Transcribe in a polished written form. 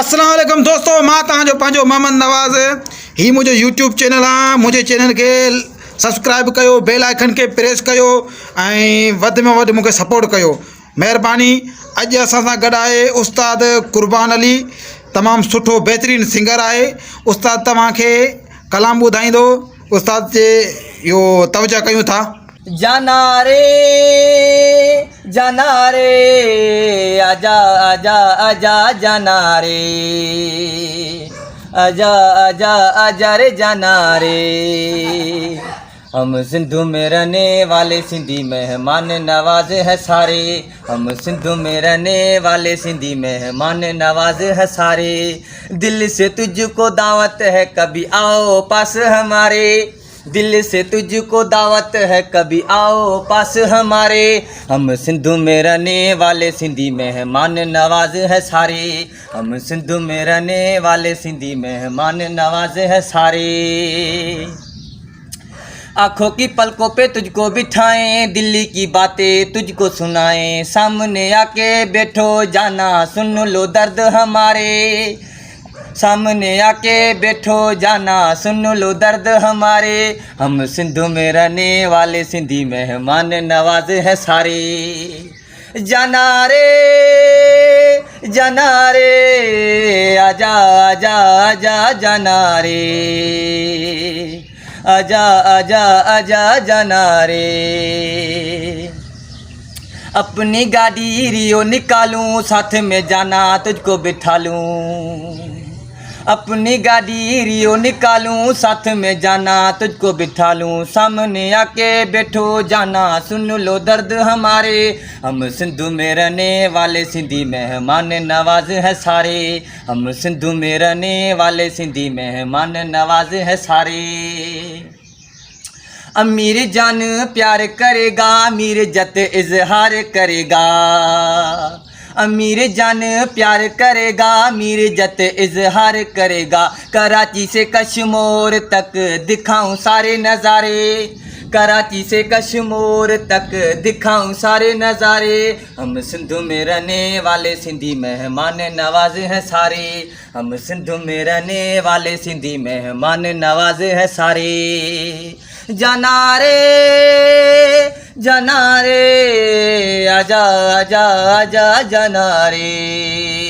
अस्सलाम वालेकुम दोस्तों, मां तव्हांजो पंहिंजो मोहम्मद नवाज़। ही मुंहिंजो यूट्यूब चैनल आहे। मुंहिंजे चैनल खे सब्सक्राइब कयो, बेल आइकन खे प्रेस कयो ऐं वधि में वधि मूंखे सपोर्ट कयो, महिरबानी। अॼु असां सां गॾु आहे उस्ताद कुर्बान अली, तमामु सुठो बहितरीनु सिंगर आहे। उस्ताद तव्हांखे कलाम ॿुधाईंदो। उस्ताद जे इहो तवजा कयूं था। जाना रे आजा आजा आजा जाना रे आजा आजा आजा रे जाना रे। हम सिंधु में रहने वाले सिंधी मेहमान नवाज है सारे। हम सिंधु में रहने वाले सिंधी मेहमान नवाज है सारे। दिल से तुझको दावत है, कभी आओ पास हमारे। दिल से तुझको दावत है, कभी आओ पास हमारे। हम सिंधु में रहने वाले सिंधी मेहमान नवाज है सारे। हम सिंधु में रहने वाले सिंधी मेहमान नवाज है सारे। आँखों की पलकों पे तुझको बिठाएं, दिल्ली की बातें तुझको सुनाएं। सामने आके बैठो जाना, सुन लो दर्द हमारे। सामने आके बैठो जाना, सुन लो दर्द हमारे। हम सिंधु में रहने वाले सिंधी मेहमान नवाज है सारे। जाना रे आजा आजा आजा जाना रे आजा आजा आजा जाना रे। अपनी गाड़ी रियो निकालूं, साथ में जाना तुझको बिठा लूं। अपनी गाड़ी रियो निकालूं, साथ में जाना तुझको बिठा लूं। सामने आके बैठो जाना, सुन लो दर्द हमारे। हम सिंधु में रहने वाले सिंधी मेहमान नवाज है सारे। हम सिंधु में रहने वाले सिंधी मेहमान नवाज है सारे। अमीर जान प्यार करेगा, अमीर इज्जत इजहार करेगा। अमीर जान प्यार करेगा, अमीर इज्जत इजहार करेगा। कराची से कश्मीर तक दिखाऊं सारे नज़ारे। कराची से कश्मीर तक दिखाऊं सारे नज़ारे। हम सिंधु में रहने वाले सिंधी मेहमान नवाज हैं सारे। हम सिंधु में रहने वाले सिंधी मेहमान नवाज हैं सारे। जाना रे आजा आजा आजा जाना रे